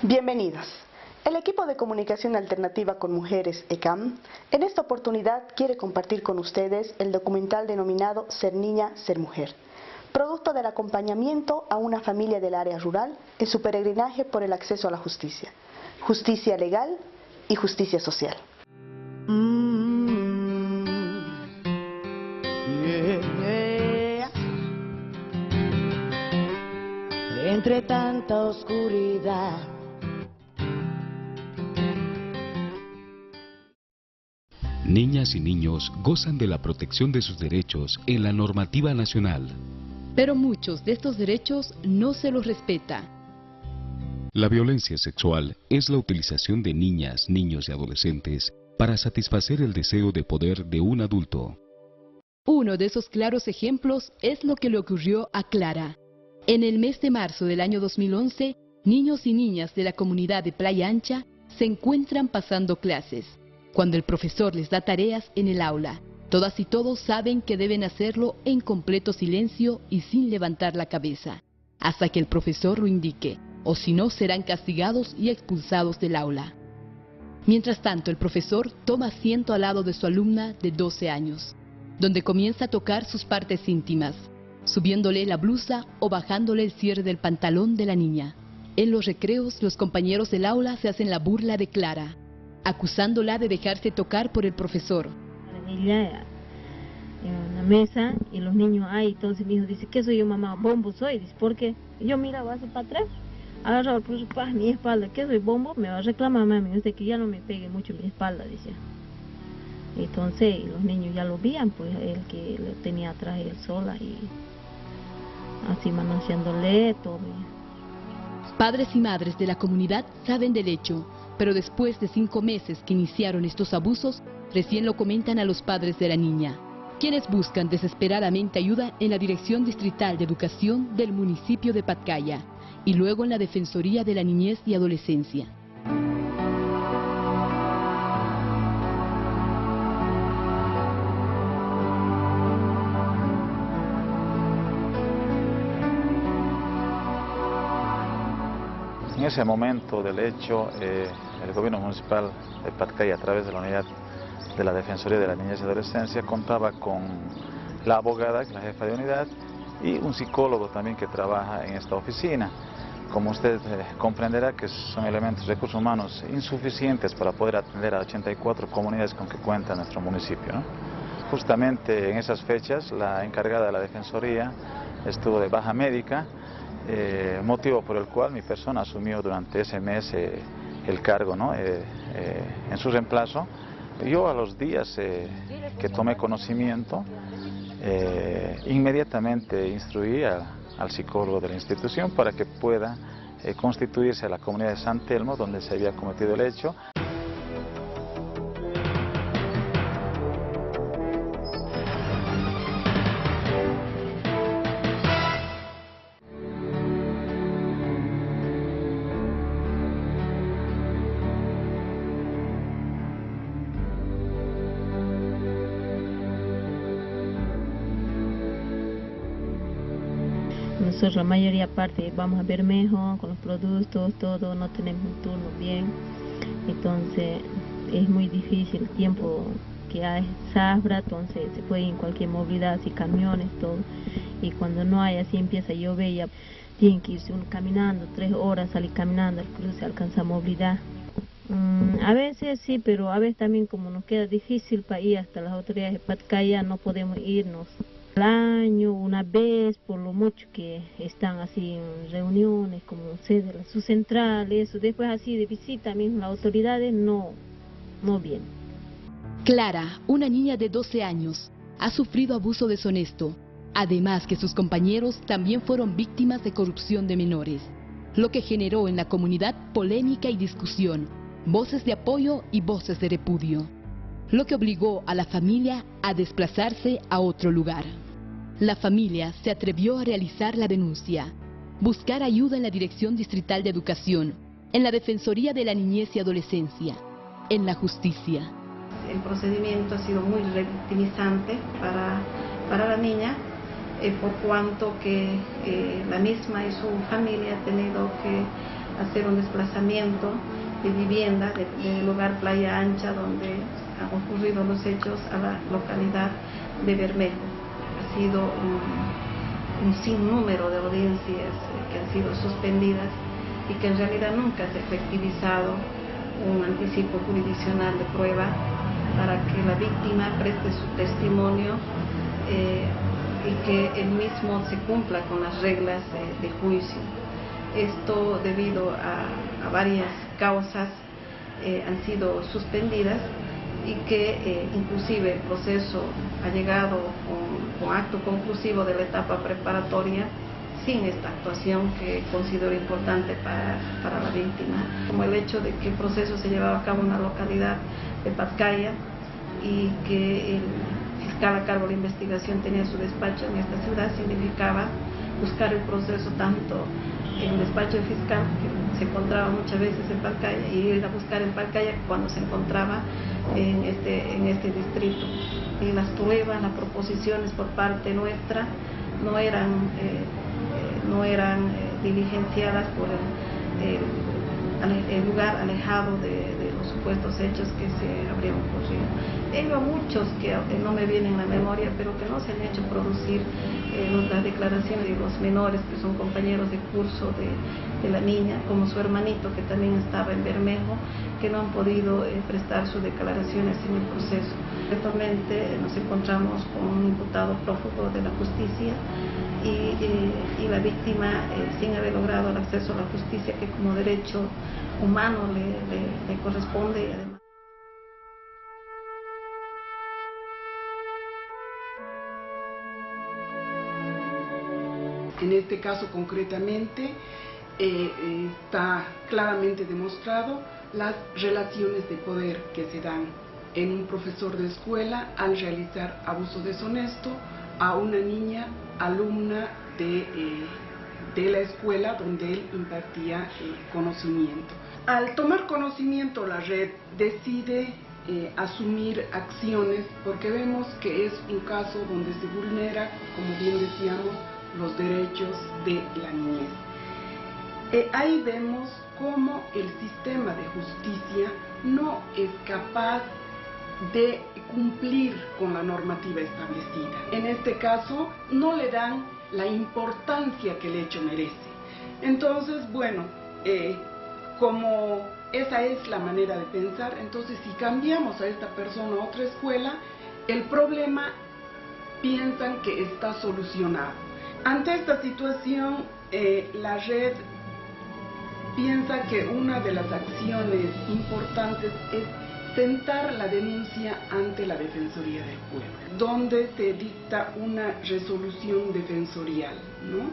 Bienvenidos. El equipo de comunicación alternativa con mujeres ECAM en esta oportunidad quiere compartir con ustedes el documental denominado Ser Niña, Ser Mujer, producto del acompañamiento a una familia del área rural en su peregrinaje por el acceso a la justicia legal y justicia social. Entre tanta oscuridad, niñas y niños gozan de la protección de sus derechos en la normativa nacional. Pero muchos de estos derechos no se los respeta. La violencia sexual es la utilización de niñas, niños y adolescentes para satisfacer el deseo de poder de un adulto. Uno de esos claros ejemplos es lo que le ocurrió a Clara. En el mes de marzo del año 2011, niños y niñas de la comunidad de Playa Ancha se encuentran pasando clases, cuando el profesor les da tareas en el aula. Todas y todos saben que deben hacerlo en completo silencio y sin levantar la cabeza, hasta que el profesor lo indique, o si no serán castigados y expulsados del aula. Mientras tanto, el profesor toma asiento al lado de su alumna de 12 años, donde comienza a tocar sus partes íntimas, subiéndole la blusa o bajándole el cierre del pantalón de la niña. En los recreos, los compañeros del aula se hacen la burla de Clara, acusándola de dejarse tocar por el profesor. Ella en una mesa y los niños ahí, entonces mi hijo dice, ¿qué soy yo, mamá? Bombo soy, dice, ¿por qué? Yo miraba hacia para atrás, agarraba el profesor, mi espalda, ¿qué soy, bombo? Me va a reclamar, mami, usted que ya no me pegue mucho en mi espalda, dice. Entonces los niños ya lo veían, pues él que lo tenía atrás él sola y así manoseándole todo. Padres y madres de la comunidad saben del hecho, pero después de 5 meses que iniciaron estos abusos, recién lo comentan a los padres de la niña, quienes buscan desesperadamente ayuda en la Dirección Distrital de Educación del municipio de Patcaya y luego en la Defensoría de la Niñez y Adolescencia. En ese momento del hecho, el gobierno municipal de Patcaya, a través de la unidad de la Defensoría de la Niñez y Adolescencia, contaba con la abogada, la jefa de unidad, y un psicólogo también que trabaja en esta oficina. Como usted comprenderá que son elementos de recursos humanos insuficientes para poder atender a 84 comunidades con que cuenta nuestro municipio, ¿no? Justamente en esas fechas, la encargada de la Defensoría estuvo de baja médica, motivo por el cual mi persona asumió durante ese mes el cargo, ¿no? En su reemplazo. Yo a los días que tomé conocimiento, inmediatamente instruí al psicólogo de la institución para que pueda constituirse a la comunidad de San Telmo, donde se había cometido el hecho. Nosotros la mayoría parte vamos a Bermejo con los productos, todo, no tenemos un turno bien, entonces es muy difícil el tiempo que hay zafra, entonces se puede ir en cualquier movilidad, así camiones, todo, y cuando no hay así empieza a llover, ya tienen que irse uno caminando, 3 horas salir caminando, al cruce alcanza movilidad. A veces sí, pero a veces también como nos queda difícil para ir hasta las autoridades de Patcaya, no podemos irnos. Al año, una vez, por lo mucho que están así en reuniones, como sede de su central, eso, después así de visita mismo, las autoridades no vienen. Clara, una niña de 12 años, ha sufrido abuso deshonesto, además que sus compañeros también fueron víctimas de corrupción de menores, lo que generó en la comunidad polémica y discusión, voces de apoyo y voces de repudio, lo que obligó a la familia a desplazarse a otro lugar. La familia se atrevió a realizar la denuncia, buscar ayuda en la Dirección Distrital de Educación, en la Defensoría de la Niñez y Adolescencia, en la justicia. El procedimiento ha sido muy revictimizante para la niña, por cuanto que la misma y su familia ha tenido que hacer un desplazamiento de vivienda del lugar Playa Ancha, donde han ocurrido los hechos, a la localidad de Bermejo. Ha sido un sinnúmero de audiencias que han sido suspendidas y que en realidad nunca se ha efectivizado un anticipo jurisdiccional de prueba para que la víctima preste su testimonio y que el mismo se cumpla con las reglas de juicio. Esto debido a varias causas han sido suspendidas y que inclusive el proceso ha llegado con acto conclusivo de la etapa preparatoria sin esta actuación que considero importante para la víctima, como el hecho de que el proceso se llevaba a cabo en la localidad de Patcaya y que el fiscal a cargo de la investigación tenía su despacho en esta ciudad, significaba buscar el proceso tanto en el despacho del fiscal, que se encontraba muchas veces en Patcaya, y ir a buscar en Patcaya cuando se encontraba en este distrito. Y las pruebas, las proposiciones por parte nuestra no eran diligenciadas por el lugar alejado de los supuestos hechos que se habrían ocurrido. Hay muchos que no me vienen a la memoria, pero que no se han hecho producir las declaraciones de los menores que son compañeros de curso de la niña, como su hermanito que también estaba en Bermejo, que no han podido prestar sus declaraciones en el proceso. Actualmente nos encontramos con un imputado prófugo de la justicia y la víctima sin haber logrado el acceso a la justicia que como derecho humano le corresponde. Y además en este caso concretamente está claramente demostrado las relaciones de poder que se dan en un profesor de escuela al realizar abuso deshonesto a una niña alumna de la escuela donde él impartía conocimiento. Al tomar conocimiento, la red decide asumir acciones porque vemos que es un caso donde se vulnera, como bien decíamos, los derechos de la niñez. Ahí vemos cómo el sistema de justicia no es capaz de cumplir con la normativa establecida. En este caso, no le dan la importancia que el hecho merece. Entonces, bueno, como esa es la manera de pensar, entonces si cambiamos a esta persona a otra escuela, el problema piensan que está solucionado. Ante esta situación, la red piensa que una de las acciones importantes es sentar la denuncia ante la Defensoría del Pueblo, donde se dicta una resolución defensorial, ¿no?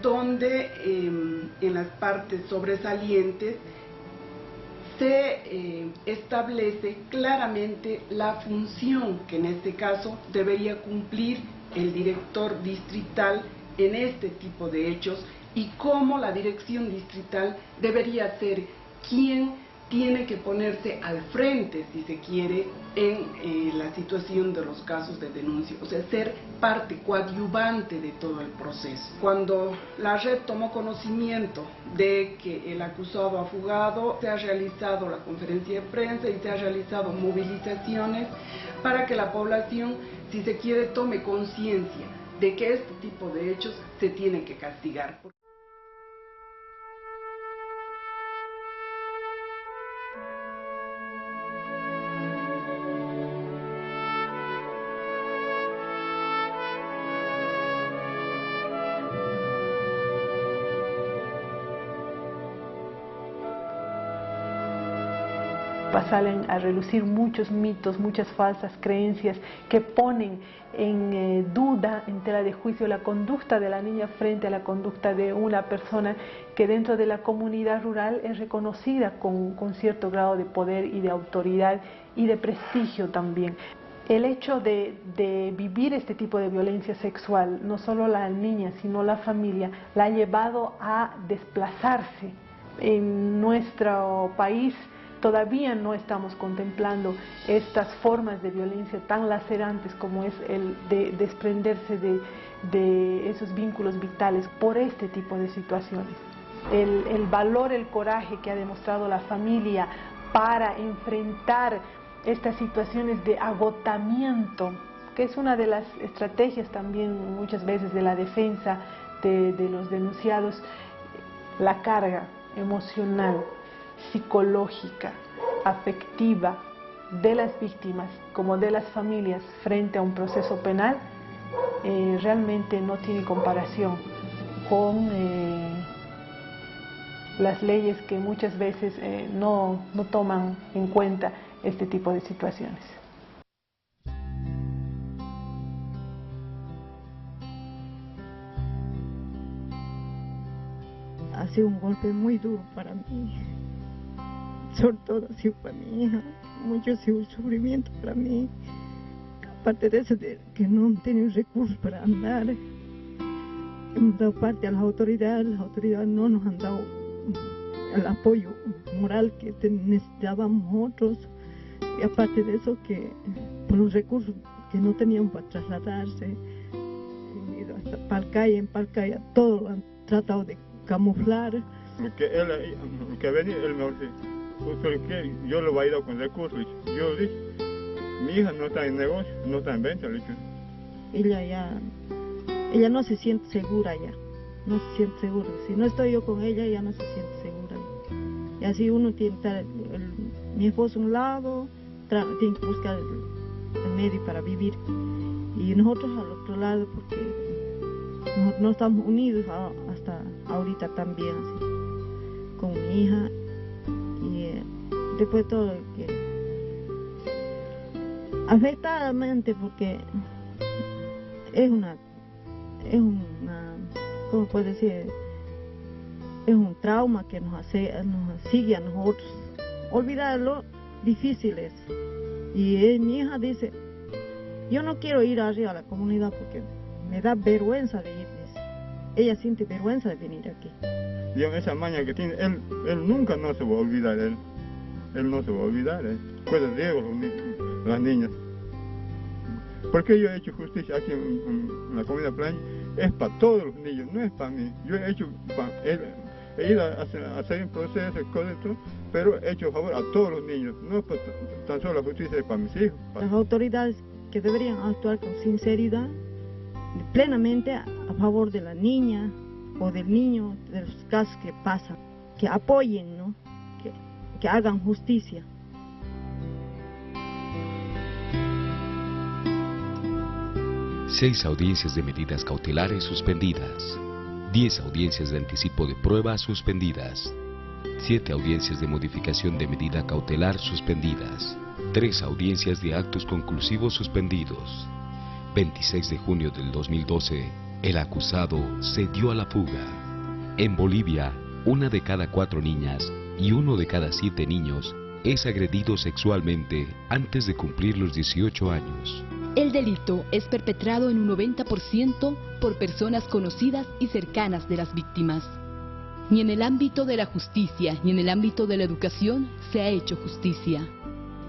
Donde en las partes sobresalientes se establece claramente la función que en este caso debería cumplir el director distrital en este tipo de hechos y cómo la dirección distrital debería ser quien tiene que ponerse al frente, si se quiere, en la situación de los casos de denuncia, o sea, ser parte coadyuvante de todo el proceso. Cuando la red tomó conocimiento de que el acusado ha fugado, se ha realizado la conferencia de prensa y se ha realizado movilizaciones para que la población, si se quiere, tome conciencia de que este tipo de hechos se tienen que castigar. Salen a relucir muchos mitos, muchas falsas creencias que ponen en duda, en tela de juicio, la conducta de la niña frente a la conducta de una persona que dentro de la comunidad rural es reconocida con cierto grado de poder y de autoridad y de prestigio también. El hecho de vivir este tipo de violencia sexual, no solo la niña, sino la familia, la ha llevado a desplazarse. En nuestro país todavía no estamos contemplando estas formas de violencia tan lacerantes como es el de desprenderse de esos vínculos vitales por este tipo de situaciones. el valor, el coraje que ha demostrado la familia para enfrentar estas situaciones de agotamiento, que es una de las estrategias también muchas veces de la defensa de los denunciados, la carga emocional, psicológica, afectiva de las víctimas como de las familias frente a un proceso penal, realmente no tiene comparación con las leyes que muchas veces no toman en cuenta este tipo de situaciones. Ha sido un golpe muy duro para mí, sobre todo ha sido para mi hija, mucho ha sido un sufrimiento para mí, aparte de eso, de que no han tenido recursos para andar. Hemos dado parte a las autoridades no nos han dado el apoyo moral que necesitábamos otros, y aparte de eso, que por los recursos que no tenían para trasladarse, han ido hasta en Palcaya, todo lo han tratado de camuflar. Lo que venía, él me dice, ¿usted qué? Yo lo voy a ir con recursos. Yo dije, mi hija no está en negocio, no está en venta. Ella no se siente segura ya, no se siente segura. Si no estoy yo con ella, ella no se siente segura. Y así uno tiene que estar, mi esposo a un lado, tiene que buscar el medio para vivir. Y nosotros al otro lado, porque no estamos unidos hasta ahorita también, así, con mi hija. Y después de todo, afectadamente, porque es una, ¿cómo puedo decir? Es un trauma que nos sigue a nosotros. Olvidarlo difícil es. Y mi hija dice, yo no quiero ir arriba a la comunidad porque me da vergüenza de ir. Ella siente vergüenza de venir aquí. Y esa maña que tiene, él nunca no se va a olvidar, él no se va a olvidar, Cuida de las niñas. Porque yo he hecho justicia aquí en la comunidad Playa, es para todos los niños, no es para mí. Yo he hecho, he ido a hacer un proceso, pero he hecho favor a todos los niños, no es tan solo la justicia es para mis hijos. Las autoridades que deberían actuar con sinceridad, plenamente a favor de la niña o del niño, de los casos que pasan, que apoyen, ¿no? Que hagan justicia. Seis audiencias de medidas cautelares suspendidas, 10 audiencias de anticipo de prueba suspendidas, 7 audiencias de modificación de medida cautelar suspendidas, 3 audiencias de actos conclusivos suspendidos. 26 de junio del 2012, el acusado se dio a la fuga. En Bolivia, 1 de cada 4 niñas y 1 de cada 7 niños es agredido sexualmente antes de cumplir los 18 años. El delito es perpetrado en un 90% por personas conocidas y cercanas de las víctimas. Ni en el ámbito de la justicia ni en el ámbito de la educación se ha hecho justicia.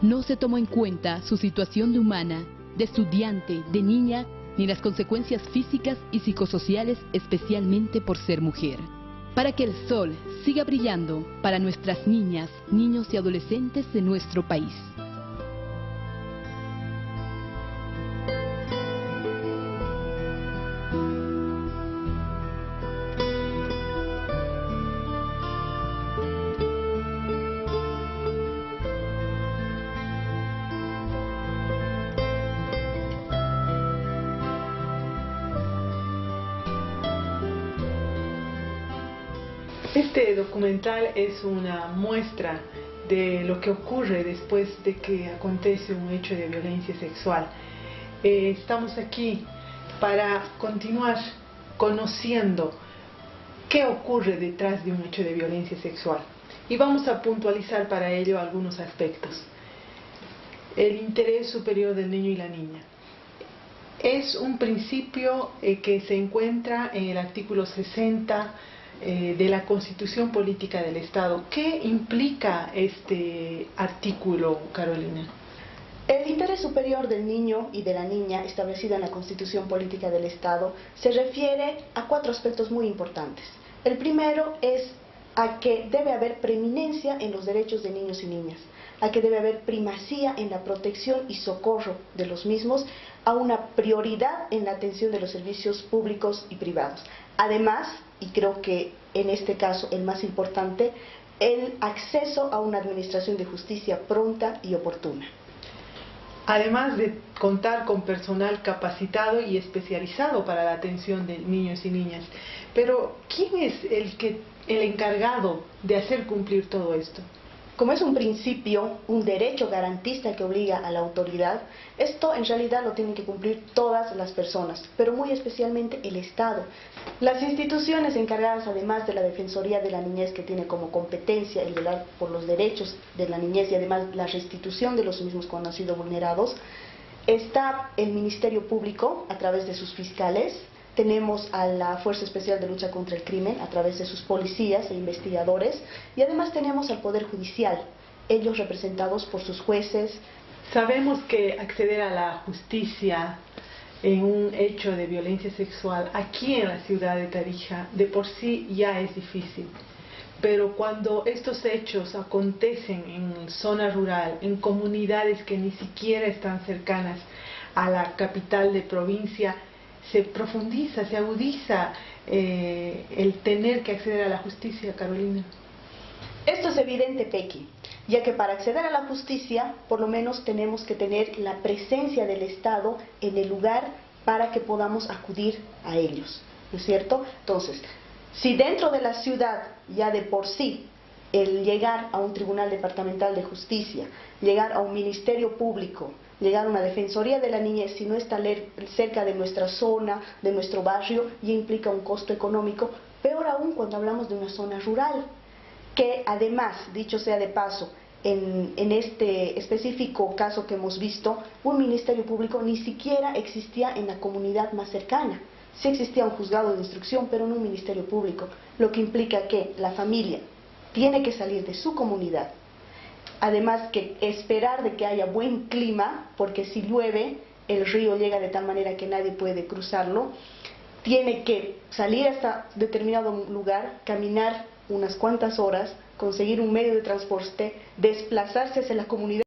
No se tomó en cuenta su situación de humana, de estudiante, de niña, ni las consecuencias físicas y psicosociales, especialmente por ser mujer. Para que el sol siga brillando para nuestras niñas, niños y adolescentes de nuestro país. Este documental es una muestra de lo que ocurre después de que acontece un hecho de violencia sexual. Estamos aquí para continuar conociendo qué ocurre detrás de un hecho de violencia sexual. Y vamos a puntualizar para ello algunos aspectos. El interés superior del niño y la niña. Es un principio que se encuentra en el artículo 60 de la Constitución Política del Estado. ¿Qué implica este artículo, Carolina? El interés superior del niño y de la niña, establecido en la Constitución Política del Estado, se refiere a 4 aspectos muy importantes. El primero es a que debe haber preeminencia en los derechos de niños y niñas, a que debe haber primacía en la protección y socorro de los mismos, a una prioridad en la atención de los servicios públicos y privados. Además, y creo que en este caso el más importante, el acceso a una administración de justicia pronta y oportuna. Además de contar con personal capacitado y especializado para la atención de niños y niñas. Pero, ¿quién es el encargado de hacer cumplir todo esto? Como es un principio, un derecho garantista que obliga a la autoridad, esto en realidad lo tienen que cumplir todas las personas, pero muy especialmente el Estado. Las instituciones encargadas, además de la Defensoría de la Niñez, que tiene como competencia el velar por los derechos de la niñez y además la restitución de los mismos cuando han sido vulnerados, está el Ministerio Público a través de sus fiscales. Tenemos a la Fuerza Especial de Lucha contra el Crimen a través de sus policías e investigadores, y además tenemos al Poder Judicial, ellos representados por sus jueces. Sabemos que acceder a la justicia en un hecho de violencia sexual aquí en la ciudad de Tarija de por sí ya es difícil, pero cuando estos hechos acontecen en zona rural, en comunidades que ni siquiera están cercanas a la capital de provincia, se profundiza, se agudiza el tener que acceder a la justicia, Carolina. Esto es evidente, Pequi, ya que para acceder a la justicia, por lo menos tenemos que tener la presencia del Estado en el lugar para que podamos acudir a ellos, ¿no es cierto? Entonces, si dentro de la ciudad ya de por sí el llegar a un tribunal departamental de justicia, llegar a un ministerio público, llegar a una defensoría de la niñez, si no está cerca de nuestra zona, de nuestro barrio, ya implica un costo económico, peor aún cuando hablamos de una zona rural, que además, dicho sea de paso, en este específico caso que hemos visto, un ministerio público ni siquiera existía en la comunidad más cercana. Sí existía un juzgado de instrucción, pero no un ministerio público, lo que implica que la familia tiene que salir de su comunidad. Además que esperar de que haya buen clima, porque si llueve el río llega de tal manera que nadie puede cruzarlo, tiene que salir hasta determinado lugar, caminar unas cuantas horas, conseguir un medio de transporte, desplazarse hacia la comunidad.